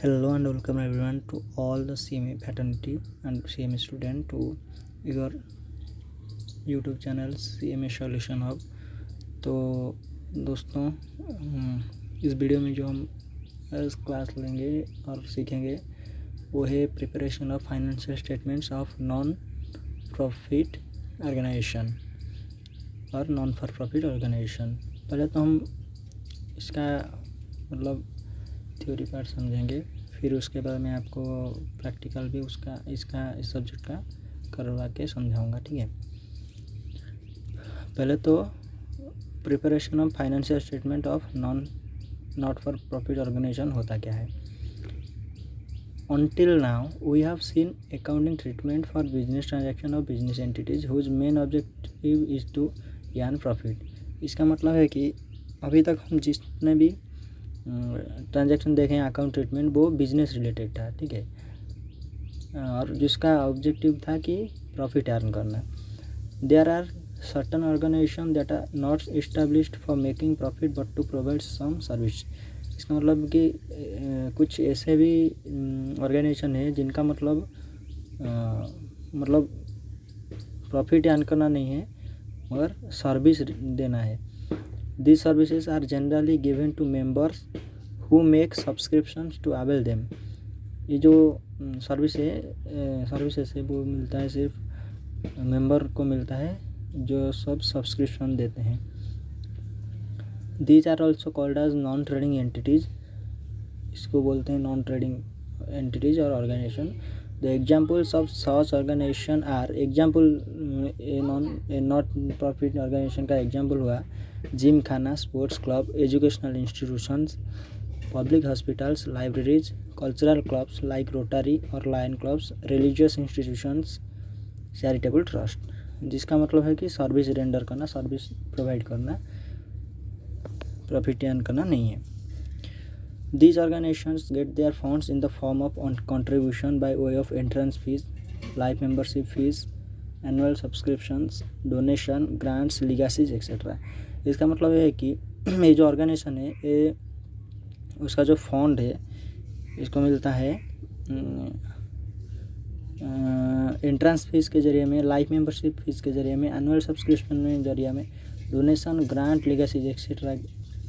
Hello and welcome everyone to all the CMA fraternity and CMA student to your YouTube channel CMA Solution Hub। तो दोस्तों इस video में जो हम class लेंगे और सीखेंगे वो है preparation of financial statements of non profit organisation और नॉन फॉर प्रॉफिट ऑर्गेनाइजेशन। पहले तो हम इसका मतलब थ्योरी पार्ट समझेंगे, फिर उसके बाद मैं आपको प्रैक्टिकल भी इस सब्जेक्ट का करवा के समझाऊंगा। ठीक है, पहले तो preparation of financial statement of not for profit organisation होता क्या है। Until now we have seen accounting treatment for business transaction of business entities whose main objective is to earn profit। इसका मतलब है कि अभी तक हम जितने भी ट्रांजैक्शन देखें अकाउंट ट्रीटमेंट वो बिजनेस रिलेटेड था। ठीक है, और जिसका ऑब्जेक्टिव था कि प्रॉफिट अर्न करना। There are certain organisation that are not established for making profit but to provide some service. इसका मतलब कि कुछ ऐसे भी ऑर्गेनाइजेशन है जिनका मतलब प्रॉफिट अर्न करना नहीं है मगर सर्विस देना है। These services are generally given to members who make subscriptions to avail them। ये जो सर्विसेज है वो मिलता है सिर्फ मेंबर को मिलता है जो सब सब्सक्रिप्शन देते हैं। These are also called as non trading entities। इसको बोलते हैं नॉन ट्रेडिंग एंटिटीज और organization. The examples of such organization are example a not profit organization का एग्जाम्पल हुआ gymkhana, sports club, educational institutions, public hospitals, libraries, cultural clubs like Rotary और Lion clubs, religious institutions, charitable trust. जिसका मतलब है कि service render करना, service provide करना, profit earn करना नहीं है। These organizations get their funds in the form of contribution by way of entrance fees, life membership fees, annual subscriptions, donation, grants, legacies etc। इसका मतलब है कि ये जो ऑर्गेनाइजेशन है ये उसका जो फंड है इसको मिलता है एंट्रेंस फीस के ज़रिए में, लाइफ मेंबरशिप फीस के ज़रिए में, एनुअल सब्सक्रिप्शन में ज़रिए में, डोनेशन, ग्रांट, लीगेसीज एक्सेट्रा,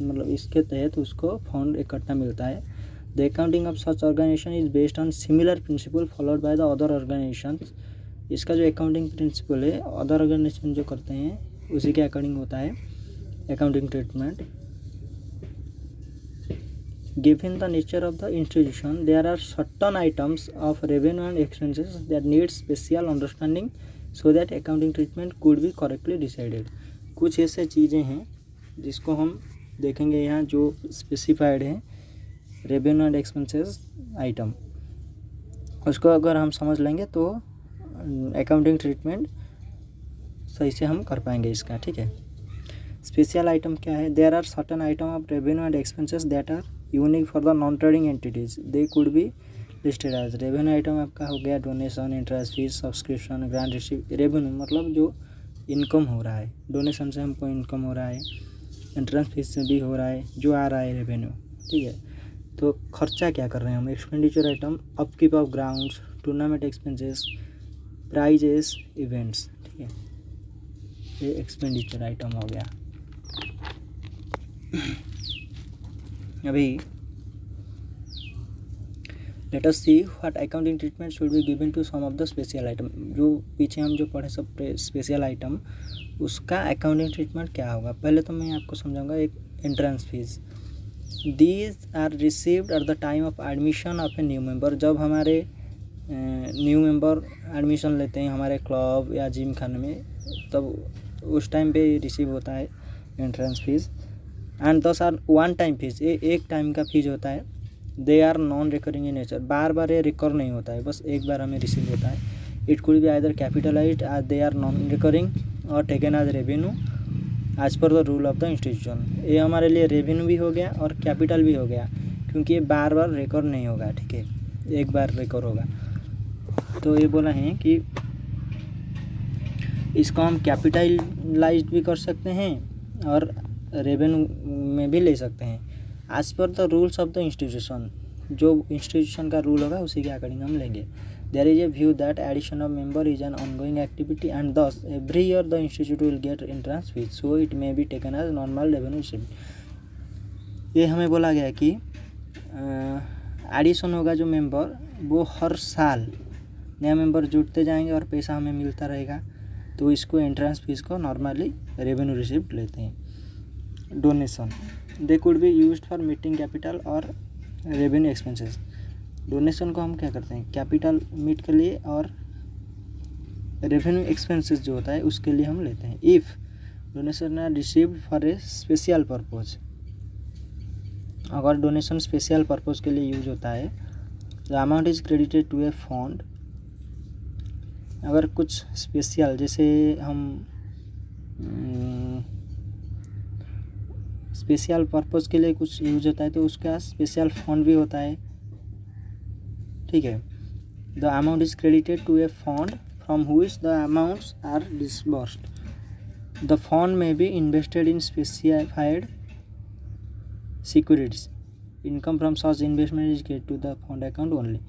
मतलब इसके तहत उसको फंड इकट्ठा मिलता है। The accounting of such organisation is based on similar principle followed by the other organisations. इसका जो अकाउंटिंग प्रिंसिपल है अदर ऑर्गेनाइजेशन जो करते हैं उसी के अकॉर्डिंग होता है accounting treatment. Given the nature of the institution, there are certain items of revenue and expenses that need special understanding so that accounting treatment could be correctly decided। कुछ ऐसे चीज़ें हैं जिसको हम देखेंगे यहाँ जो स्पेसिफाइड है रेवेन्यू एंड एक्सपेंसेस आइटम, उसको अगर हम समझ लेंगे तो अकाउंटिंग ट्रीटमेंट सही से हम कर पाएंगे इसका। ठीक है, स्पेशल आइटम क्या है। There are certain item of revenue and expenses that are unique for the non trading entities, they could be listed as. Revenue item आपका हो गया donation, interest fees, subscription, grant receive. Revenue मतलब जो income हो रहा है, donation से हमको इनकम हो रहा है, एंट्रेंस फीस से भी हो रहा है, जो आ रहा है रेवेन्यू। ठीक है, तो खर्चा क्या कर रहे हैं हम। Expenditure item upkeep of grounds, tournament expenses, prizes, events. ठीक है, ये एक्सपेंडिचर आइटम हो गया। अभी let us see what accounting treatment should be given to some of the special item. जो पीछे हम जो पढ़े सब स्पेशल आइटम उसका अकाउंटिंग ट्रीटमेंट क्या होगा। पहले तो मैं आपको समझाऊंगा एक entrance fees. These are received at the time of admission of a new member. जब हमारे न्यू मेंबर एडमिशन लेते हैं हमारे क्लब या जिम खाने में, तब उस टाइम पे रिसीव होता है entrance fees. And thus are one time fees, ये एक टाइम का फीस होता है। They are non recurring in nature, बार बार ये रिकर नहीं होता है, बस एक बार हमें रिसीव होता है। It could be either capitalised as they are non recurring और taken as revenue as per the rule of the institution. ये हमारे लिए रेवेन्यू भी हो गया और कैपिटल भी हो गया क्योंकि ये बार बार रिकर नहीं होगा। ठीक है, एक बार रिकर होगा। तो ये बोला है कि इसको हम कैपिटलाइज्ड भी कर सकते हैं और रेवेन्यू में भी ले सकते हैं as per the rules of the institution. जो इंस्टीट्यूशन का रूल होगा उसी के अकॉर्डिंग हम लेंगे। There is a view that addition of member is an ongoing activity and thus every year the institute will get entrance fees, so it may be taken as normal revenue received. ये हमें बोला गया कि addition होगा जो member, वो हर साल नया मेंबर जुड़ते जाएंगे और पैसा हमें मिलता रहेगा, तो इसको एंट्रेंस फीस को नॉर्मली रेवेन्यू रिसीव्ड लेते हैं। Donation they could B used for meeting capital और रेवेन्यू एक्सपेंसेस। डोनेशन को हम क्या करते हैं, कैपिटल मीट के लिए और रेवेन्यू एक्सपेंसेस जो होता है उसके लिए हम लेते हैं। If donation are received for a special purpose, अगर डोनेशन स्पेशल पर्पज़ के लिए यूज होता है, the amount is credited to a fund. अगर कुछ स्पेशल जैसे हम स्पेशल पर्पज़ के लिए कुछ यूज होता है तो उसका स्पेशल फंड भी होता है, ठीक है। The amount is credited to a fund from which the amounts are disbursed. The fund may be invested in specified securities. Income from such investment is get to the fund account only.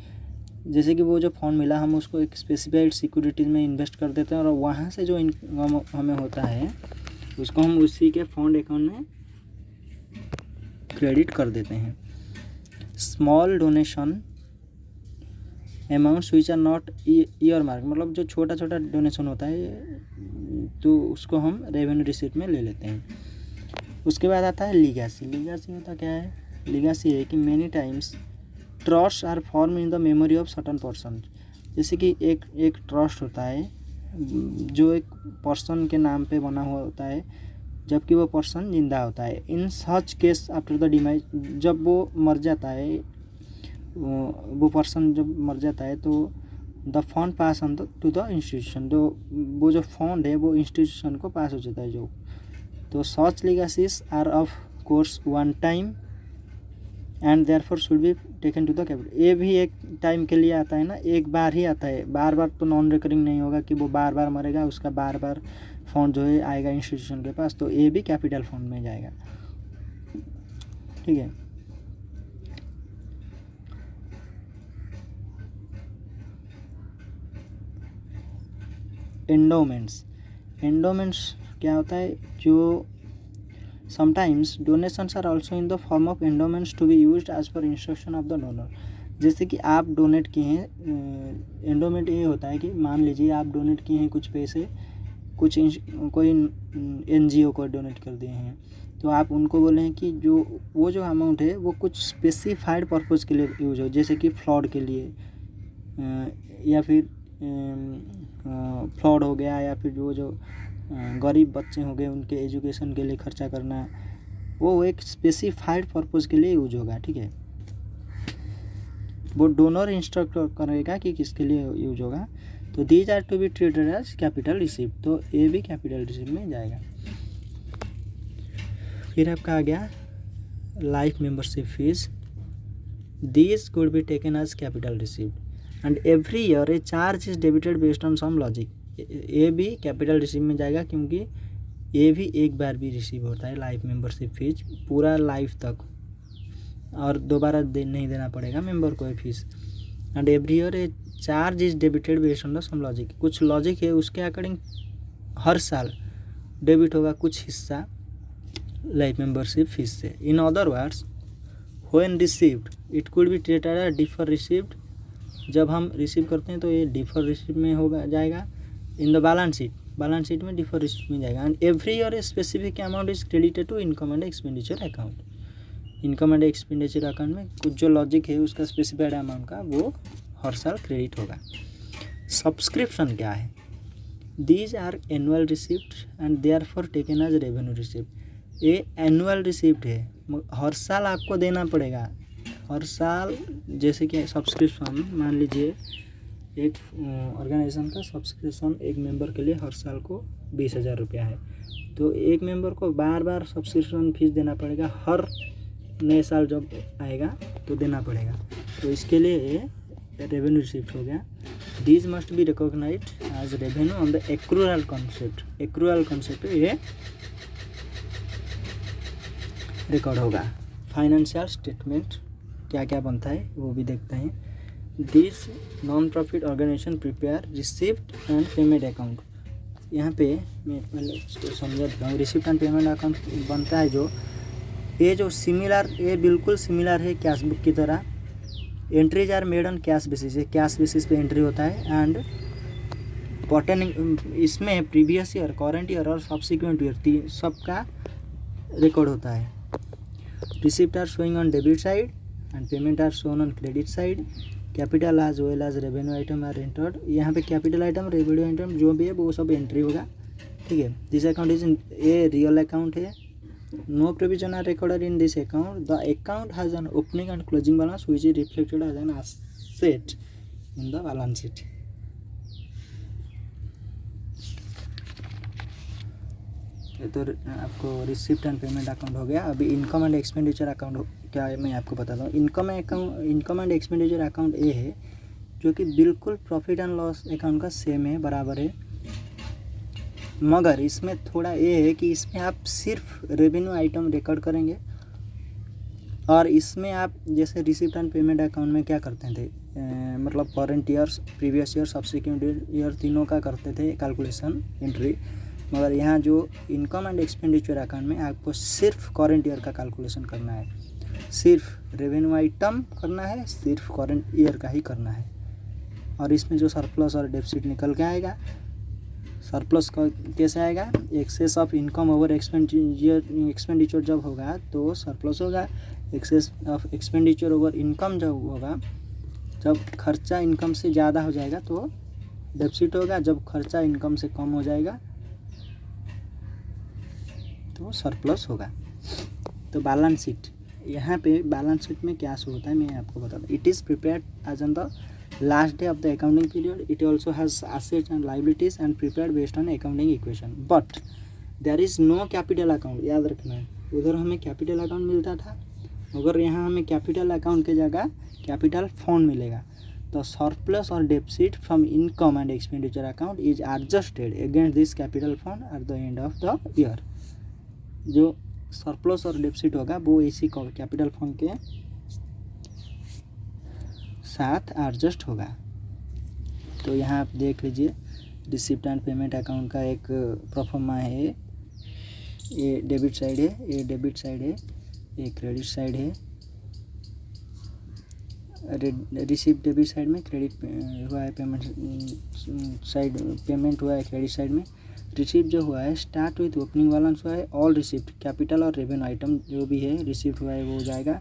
जैसे कि वो जो fund मिला हम उसको एक specified securities में invest कर देते हैं और वहाँ से जो इनकम हमें होता है उसको हम उसी के फंड अकाउंट में क्रेडिट कर देते हैं। Small donation amounts which are not earmarked, मतलब जो छोटा छोटा डोनेशन होता है तो उसको हम रेवेन्यू रिसीट में ले लेते हैं। उसके बाद आता है लीगेसी। लीगेसी होता क्या है, लीगेसी है कि many times trust are form in the memory of certain person. जैसे कि एक ट्रस्ट होता है जो एक पर्सन के नाम पे बना हुआ होता है जबकि वो पर्सन जिंदा होता है। In such case after the demise, जब वो मर जाता है, वो पर्सन जब मर जाता है तो the fund pass on to the institution, वो जो फंड है वो इंस्टीट्यूशन को पास हो जाता है जो। तो such legacies are of course one time and therefore should be taken to the capital. ये भी एक टाइम के लिए आता है ना, एक बार ही आता है, बार बार तो नॉन रिकरिंग नहीं होगा कि वो बार बार मरेगा, उसका बार बार फंड जो है आएगा इंस्टीट्यूशन के पास, तो ये भी कैपिटल फंड में जाएगा, ठीक है। एंडोमेंट्स, एंडोमेंट्स क्या होता है, जो sometimes donations are also in the form of endowments to be used as per instruction of the donor. जैसे कि आप डोनेट किए हैं, एंडोमेंट ये होता है कि मान लीजिए आप डोनेट किए हैं कुछ पैसे, कोई NGO को डोनेट कर दिए हैं, तो आप उनको बोले हैं कि वो जो अमाउंट है वो कुछ स्पेसिफाइड पर्पज़ के लिए यूज हो, जैसे कि फ्लड के लिए या फिर फ्लड हो गया, या फिर जो गरीब बच्चे हो गए उनके एजुकेशन के लिए खर्चा करना, वो एक स्पेसिफाइड पर्पज़ के लिए यूज होगा, ठीक है। वो डोनर इंस्ट्रक्ट करेगा कि किसके लिए यूज होगा। तो these are to be treated as capital receipt, तो ये भी कैपिटल रिसीप्ट में जाएगा। फिर आपका आ गया life membership fees. These could be taken as capital receipt and every year a charge is debited based on some logic. ये भी कैपिटल रिसीव में जाएगा क्योंकि ये भी एक बार भी रिसीव होता है लाइफ मेंबरशिप फीस पूरा लाइफ तक, और दोबारा नहीं देना पड़ेगा मेंबर को fees. And every year a charge is debited based on the some logic, कुछ लॉजिक है उसके अकॉर्डिंग हर साल डेबिट होगा कुछ हिस्सा लाइफ मेंबरशिप फीस से। In other words when received it could be treated as defer received. जब हम रिसीव करते हैं तो ये डिफर रिसीव में होगा जाएगा। इन द बैलेंस शीट में डिफर रिसीव में जाएगा। And every year a specific amount is credited to income and expenditure account. Income and expenditure account में कुछ जो लॉजिक है उसका स्पेसिफाइड अमाउंट का वो हर साल क्रेडिट होगा। सब्सक्रिप्शन क्या है, these are annual receipt and they are for taken as revenue receipt. ये एनुअल रिसिप्ट है, हर साल आपको देना पड़ेगा, हर साल। जैसे कि सब्सक्रिप्शन मान लीजिए एक ऑर्गेनाइजेशन का सब्सक्रिप्शन एक मेंबर के लिए हर साल को 20,000 रुपया है, तो एक मेंबर को बार बार सब्सक्रिप्शन फीस देना पड़ेगा, हर नए साल जब आएगा तो देना पड़ेगा, तो इसके लिए रेवेन्यू रिसिप्ट हो गया। These must be recognised as revenue on the accrual concept. Accrual concept ये रिकॉर्ड होगा। फाइनेंशियल स्टेटमेंट क्या क्या बनता है वो भी देखते हैं। This non profit organisation prepare receipt and payment account. यहाँ पे मैं पहले इसको समझा देता हूँ। रिसिप्ट एंड पेमेंट अकाउंट बनता है ये बिल्कुल सिमिलर है कैश बुक की तरह। Entries are made on cash basis, cash basis पे एंट्री होता है। एंड पर्टेनिंग इसमें प्रीवियस ईयर, करंट ईयर और सब्सिक्वेंट ईयर सबका रिकॉर्ड होता है। Receipt are showing on debit side and payment are shown on credit side. Capital as well as revenue item are entered. यहाँ पे capital item, revenue item जो भी है वो सब एंट्री होगा, ठीक है। This account is a real account है। No provision are recorded in this account. The account has an opening and closing balance which is reflected as an asset in the balance sheet. ये तो आपको receipt and payment account हो गया। अभी income and expenditure account क्या है मैं आपको बताता हूँ। इनकम एंड एक्सपेंडिचर अकाउंट ए है, जो कि बिल्कुल प्रॉफिट एंड लॉस अकाउंट का सेम है, बराबर है। मगर इसमें थोड़ा ये है कि इसमें आप सिर्फ रेवेन्यू आइटम रिकॉर्ड करेंगे, और इसमें आप जैसे रिसिप्ट एंड पेमेंट अकाउंट में क्या करते थे, मतलब current year, previous year, subsequent year तीनों का करते थे कैलकुलेशन एंट्री। मगर यहाँ जो इनकम एंड एक्सपेंडिचर अकाउंट में आपको सिर्फ करंट ईयर का कैलकुलेशन करना है, सिर्फ रेवेन्यू आइटम करना है, सिर्फ करंट ईयर का ही करना है। और इसमें जो सरप्लस और डेफिसिट निकल के आएगा, सरप्लस का कैसे आएगा, excess of income over expenditure जब होगा तो सरप्लस होगा। Excess of expenditure over income जब होगा, जब खर्चा इनकम से ज़्यादा हो जाएगा तो डेफिसिट होगा। जब खर्चा इनकम से कम हो जाएगा तो सरप्लस होगा। तो बैलेंस शीट, यहाँ पे बैलेंस शीट में क्या शो होता है मैं आपको बता दूँ। It is prepared as on the last day of the accounting period. It also has assets and liabilities and prepared based on accounting equation. But there is no capital account, याद रखना है। उधर हमें कैपिटल अकाउंट मिलता था, मगर यहाँ हमें कैपिटल अकाउंट के जगह कैपिटल फंड मिलेगा। द सरप्लस और deficit from income and expenditure account is adjusted against this capital fund at the end of the year. जो सरप्लस और डेफिसिट होगा वो इसी कैपिटल फंड के साथ एडजस्ट होगा। तो यहाँ आप देख लीजिए, रिसिप्ट एंड पेमेंट अकाउंट का एक प्रोफार्मा है। ये डेबिट साइड है, ये डेबिट साइड है, ये क्रेडिट साइड है। रिसिप्ट डेबिट साइड में, क्रेडिट हुआ है पेमेंट साइड, पेमेंट हुआ है क्रेडिट साइड में। रिसिप्ट जो हुआ है स्टार्ट विथ ओपनिंग बैलेंस हुआ है। ऑल रिसिप्ट कैपिटल और रेवेन्यू आइटम जो भी है रिसिप्ट हुआ है वो हो जाएगा।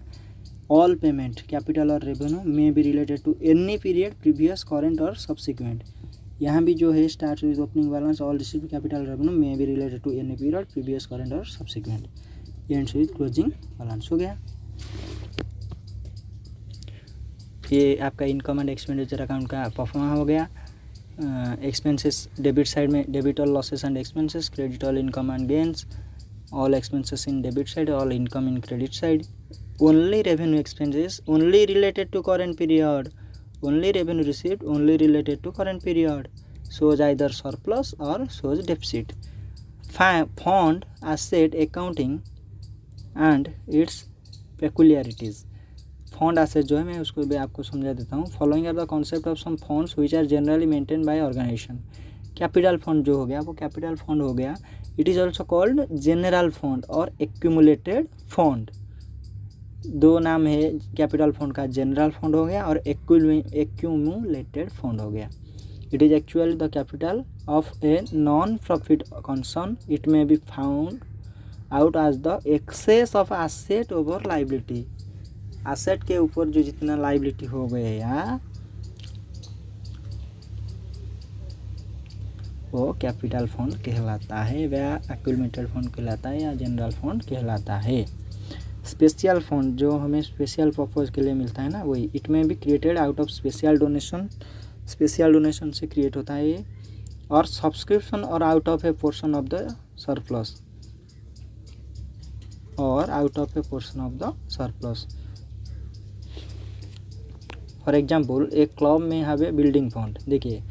ऑल पेमेंट कैपिटल और revenue may be related to any period previous, current और सब्सिक्वेंट। यहाँ भी जो है start with opening balance, all receipt capital revenue may be related to any period previous, current और subsequent. Ends with closing balance हो गया। ये आपका इनकम एंड एक्सपेंडिचर अकाउंट का परफॉर्मा हो गया। एक्सपेंसेस डेबिट साइड में, debit all losses and expenses, credit all income and gains, all expenses in debit side, all income in credit side. Only revenue expenses only related to current period, only revenue received only related to current period, shows either surplus or shows deficit. Fund asset accounting and its peculiarities. Fund asset जो है मैं उसको भी आपको समझा देता हूँ। Following are the concept of some funds which are generally maintain by organization. Capital fund जो हो गया वो कैपिटल फंड हो गया। It is also called general fund और एक्यूमुलेटेड फंड। दो नाम है कैपिटल फंड का, जनरल फंड हो गया और एक्यूमुलेटेड फंड हो गया। It is actually the capital of a non profit concern. It may be found out as the excess of asset over liability. Asset के ऊपर जो जितना लाइबिलिटी हो गया वो कैपिटल फंड कहलाता है, या एक्यूमुलेटेड फंड कहलाता है, या जनरल फंड कहलाता है। स्पेशल फंड जो हमें स्पेशल पर्पज़ के लिए मिलता है ना, वही। It may be created out of special donation, special donation से क्रिएट होता है ये। और सब्सक्रिप्शन और out of a portion of the surplus, और out of a portion of the surplus. For example एक club may have a building fund. देखिए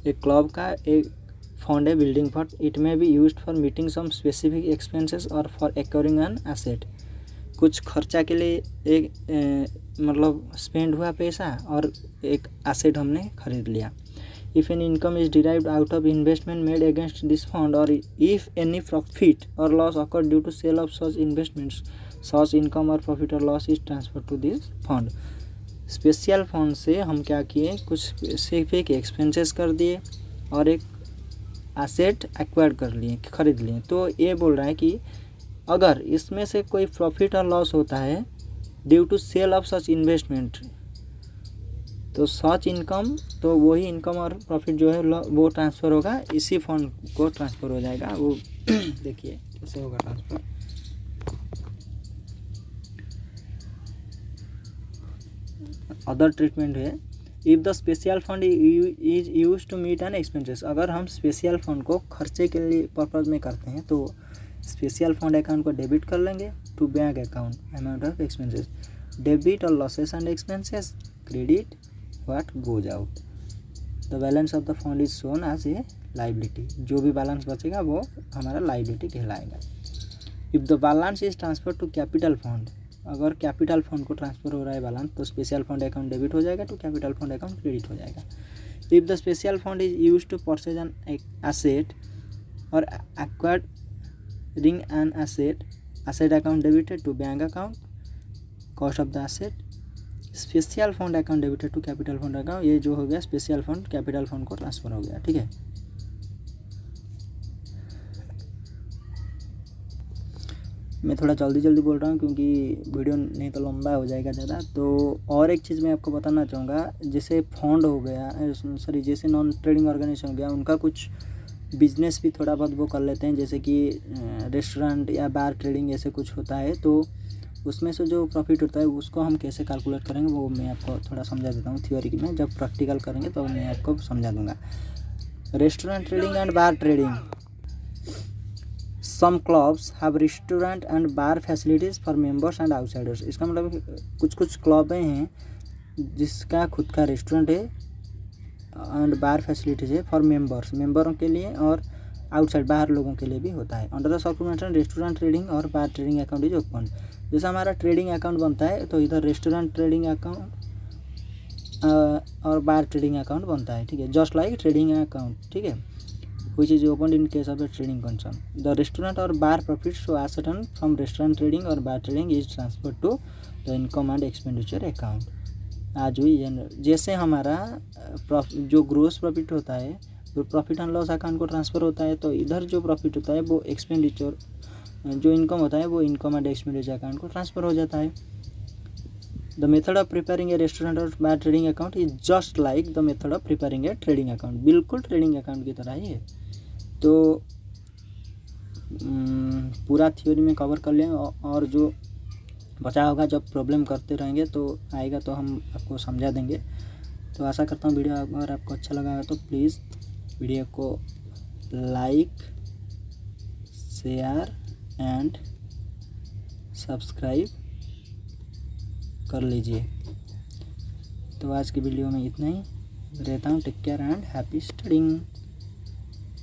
एक क्लब का एक फंड है building fund. It may be used for meeting some specific expenses और for acquiring an asset. कुछ खर्चा के लिए एक मतलब स्पेंड हुआ पैसा और एक एसेट हमने खरीद लिया। If an income is derived out of investment made against this fund और इफ एनी प्रॉफिट और loss occur due to sale of such investments such income और प्रॉफिट और loss is transfer to this fund. Special fund से हम क्या किए, कुछ specific expenses कर दिए और एक एसेट एक्वायर कर लिए, खरीद लिए। तो ये बोल रहा है कि अगर इसमें से कोई प्रॉफिट और लॉस होता है due to sale of such investment, तो सच इनकम, तो वही इनकम और प्रॉफिट जो है वो ट्रांसफ़र होगा, इसी फंड को ट्रांसफ़र हो जाएगा। वो देखिए कैसे होगा ट्रांसफ़र। अदर ट्रीटमेंट है, if the special fund is use to meet an expenses. अगर हम स्पेशल फंड को खर्चे के लिए पर्पज़ में करते हैं तो स्पेशल फंड अकाउंट को डेबिट कर लेंगे to bank account amount of expenses. Debit और losses and expenses, credit what goes out. The balance of the fund is shown as a liability. जो भी बैलेंस बचेगा वो हमारा लाइबिलिटी कहलाएगा। If the balance is transfer to capital fund, अगर capital fund को transfer हो रहा है बैलेंस, तो स्पेशल फंड अकाउंट डेबिट हो जाएगा to capital fund account credit हो जाएगा। If the special fund is use to purchase an asset or acquiring an asset, asset account debited to bank account cost of the asset. Special fund account debited to capital fund account, ये जो हो गया special fund capital fund को transfer हो गया। ठीक है, मैं थोड़ा जल्दी बोल रहा हूँ क्योंकि वीडियो नहीं तो लंबा हो जाएगा ज़्यादा। तो और एक चीज़ मैं आपको बताना चाहूँगा, जैसे फंड हो गया, सॉरी जैसे नॉन ट्रेडिंग ऑर्गेनाइजेशन हो गया, उनका कुछ बिजनेस भी थोड़ा बहुत वो कर लेते हैं, जैसे कि रेस्टोरेंट या बार ट्रेडिंग ऐसे कुछ होता है। तो उसमें से जो प्रॉफिट होता है उसको हम कैसे कैलकुलेट करेंगे वो मैं आपको थोड़ा समझा देता हूँ थ्योरी में। जब प्रैक्टिकल करेंगे तो मैं आपको समझा दूँगा। Restaurant trading and bar trading, some clubs have restaurant and bar facilities for members and outsiders. इसका मतलब कुछ क्लबें हैं जिसका खुद का रेस्टोरेंट है एंड बार फैसिलिटीज़ है फॉर मेंबरों के लिए और आउटसाइड बाहर लोगों के लिए भी होता है। Under the circulation restaurant trading और bar trading account is open. जैसे हमारा ट्रेडिंग अकाउंट बनता है तो इधर रेस्टोरेंट ट्रेडिंग अकाउंट और बार ट्रेडिंग अकाउंट बनता है। ठीक है, जस्ट लाइक ट्रेडिंग अकाउंट। ठीक है, which is opened in case of a trading concern. The restaurant or bar profits so asset from restaurant trading or bar trading is transferred to the income and expenditure account. आज हुई जैसे हमारा जो gross profit होता है वो profit and loss account को transfer होता है, तो इधर जो प्रॉफिट होता है वो एक्सपेंडिचर, जो इनकम होता है वो इनकम एंड एक्सपेंडिचर अकाउंट को ट्रांसफ़र हो जाता है। The method of preparing a restaurant और bar trading account is just like the method of preparing a trading account. बिल्कुल ट्रेडिंग अकाउंट की तरह ही है। तो पूरा थ्योरी में कवर कर लें और जो बचा होगा जब प्रॉब्लम करते रहेंगे तो आएगा तो हम आपको समझा देंगे। तो आशा करता हूँ वीडियो अगर आपको अच्छा लगा तो प्लीज़ वीडियो को लाइक, शेयर एंड सब्सक्राइब कर लीजिए। तो आज की वीडियो में इतना ही, रहता हूँ। Take care and happy studying.